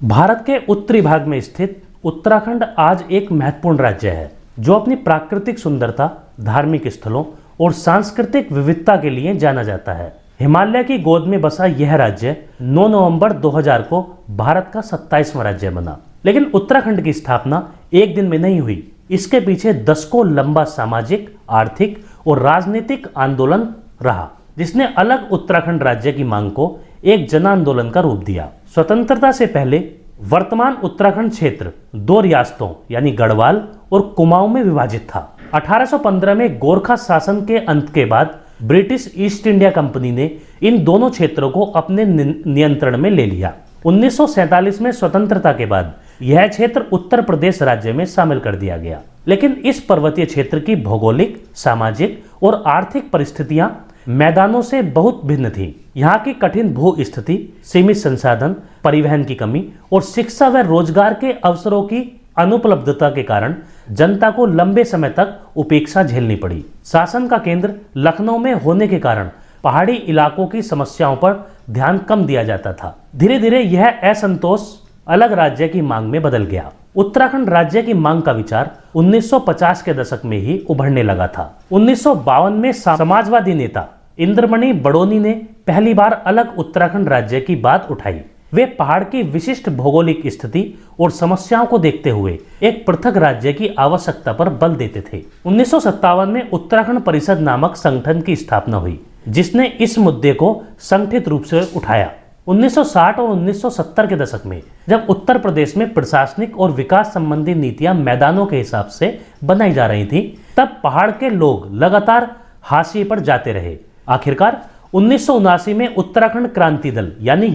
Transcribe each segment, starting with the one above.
भारत के उत्तरी भाग में स्थित उत्तराखंड आज एक महत्वपूर्ण राज्य है जो अपनी प्राकृतिक सुंदरता, धार्मिक स्थलों और सांस्कृतिक विविधता के लिए जाना जाता है। हिमालय की गोद में बसा यह राज्य 9 नवंबर 2000 को भारत का 27वां राज्य बना। लेकिन उत्तराखंड की स्थापना एक दिन में नहीं हुई। इसके पीछे दशकों लंबा सामाजिक, आर्थिक और राजनीतिक आंदोलन रहा, जिसने अलग उत्तराखंड राज्य की मांग को एक जन आंदोलन का रूप दिया। स्वतंत्रता से पहले वर्तमान उत्तराखंड क्षेत्र दो रियासतों यानी गढ़वाल और कुमाऊं में विभाजित था। 1815 में गोरखा शासन के अंत के बाद ब्रिटिश ईस्ट इंडिया कंपनी ने इन दोनों क्षेत्रों को अपने नियंत्रण में ले लिया। 1947 में स्वतंत्रता के बाद यह क्षेत्र उत्तर प्रदेश राज्य में शामिल कर दिया गया। लेकिन इस पर्वतीय क्षेत्र की भौगोलिक, सामाजिक और आर्थिक परिस्थितियां मैदानों से बहुत भिन्न थी। यहाँ की कठिन भू स्थिति, सीमित संसाधन, परिवहन की कमी और शिक्षा व रोजगार के अवसरों की अनुपलब्धता के कारण जनता को लंबे समय तक उपेक्षा झेलनी पड़ी। शासन का केंद्र लखनऊ में होने के कारण पहाड़ी इलाकों की समस्याओं पर ध्यान कम दिया जाता था। धीरे धीरे यह असंतोष अलग राज्य की मांग में बदल गया। उत्तराखंड राज्य की मांग का विचार 1950 के दशक में ही उभरने लगा था। 1952 में समाजवादी नेता इंद्रमणि बडोनी ने पहली बार अलग उत्तराखंड राज्य की बात उठाई। वे पहाड़ की विशिष्ट भौगोलिक स्थिति और समस्याओं को देखते हुए एक पृथक राज्य की आवश्यकता पर बल देते थे। 1957 में उत्तराखंड परिषद नामक संगठन की स्थापना हुई, जिसने इस मुद्दे को संगठित रूप से उठाया। 1960 और 1970 के दशक में जब उत्तर प्रदेश में प्रशासनिक और विकास संबंधी नीतियां मैदानों के हिसाब से बनाई जा रही थी, तब पहाड़ के लोग लगातार हाशिए पर जाते रहे। आखिरकार 1979 में उत्तराखंड क्रांति दल यानी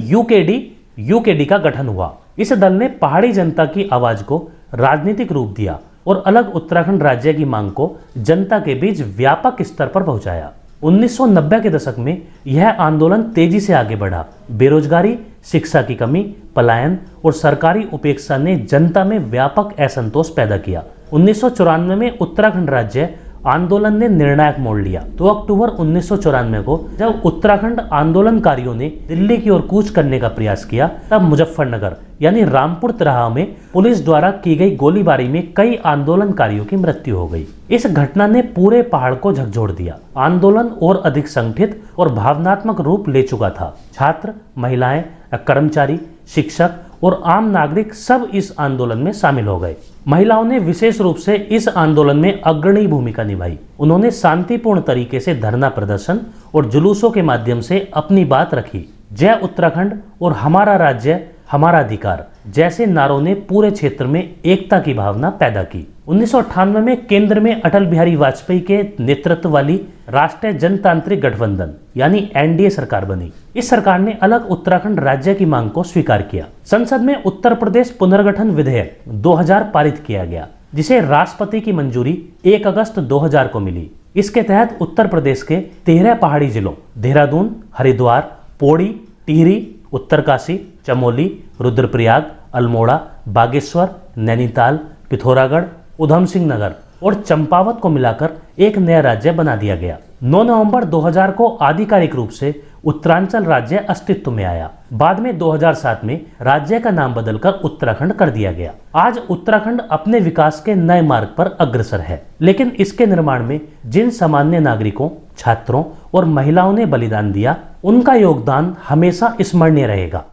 यूकेडी का गठन हुआ। इस दल ने पहाड़ी जनता की आवाज को राजनीतिक रूप दिया और अलग उत्तराखंड राज्य की मांग को जनता के बीच व्यापक स्तर पर पहुंचाया। 1990 के दशक में यह आंदोलन तेजी से आगे बढ़ा। बेरोजगारी, शिक्षा की कमी, पलायन और सरकारी उपेक्षा ने जनता में व्यापक असंतोष पैदा किया। 1994 में उत्तराखंड राज्य आंदोलन ने निर्णायक मोड़ लिया। 2 अक्टूबर 1994 को जब उत्तराखंड आंदोलनकारियों ने दिल्ली की ओर कूच करने का प्रयास किया, तब मुजफ्फरनगर यानी रामपुर तिराहा में पुलिस द्वारा की गई गोलीबारी में कई आंदोलनकारियों की मृत्यु हो गई। इस घटना ने पूरे पहाड़ को झकझोर दिया। आंदोलन और अधिक संगठित और भावनात्मक रूप ले चुका था। छात्र, महिलाएं, कर्मचारी, शिक्षक और आम नागरिक सब इस आंदोलन में शामिल हो गए। महिलाओं ने विशेष रूप से इस आंदोलन में अग्रणी भूमिका निभाई। उन्होंने शांतिपूर्ण तरीके से धरना प्रदर्शन और जुलूसों के माध्यम से अपनी बात रखी। जय उत्तराखंड और हमारा राज्य हमारा अधिकार जैसे नारों ने पूरे क्षेत्र में एकता की भावना पैदा की। 1998 में केंद्र में अटल बिहारी वाजपेयी के नेतृत्व वाली राष्ट्रीय जनतांत्रिक गठबंधन यानी एनडीए सरकार बनी। इस सरकार ने अलग उत्तराखंड राज्य की मांग को स्वीकार किया। संसद में उत्तर प्रदेश पुनर्गठन विधेयक 2000 पारित किया गया, जिसे राष्ट्रपति की मंजूरी 1 अगस्त 2000 को मिली। इसके तहत उत्तर प्रदेश के 13 पहाड़ी जिलों देहरादून, हरिद्वार, पौड़ी, टिहरी, उत्तरकाशी, चमोली, रुद्रप्रयाग, अल्मोड़ा, बागेश्वर, नैनीताल, पिथौरागढ़, उधम सिंह नगर और चंपावत को मिलाकर एक नया राज्य बना दिया गया। 9 नवंबर 2000 को आधिकारिक रूप से उत्तरांचल राज्य अस्तित्व में आया। बाद में 2007 में राज्य का नाम बदलकर उत्तराखंड कर दिया गया। आज उत्तराखंड अपने विकास के नए मार्ग पर अग्रसर है, लेकिन इसके निर्माण में जिन सामान्य नागरिकों, छात्रों और महिलाओं ने बलिदान दिया, उनका योगदान हमेशा स्मरणीय रहेगा।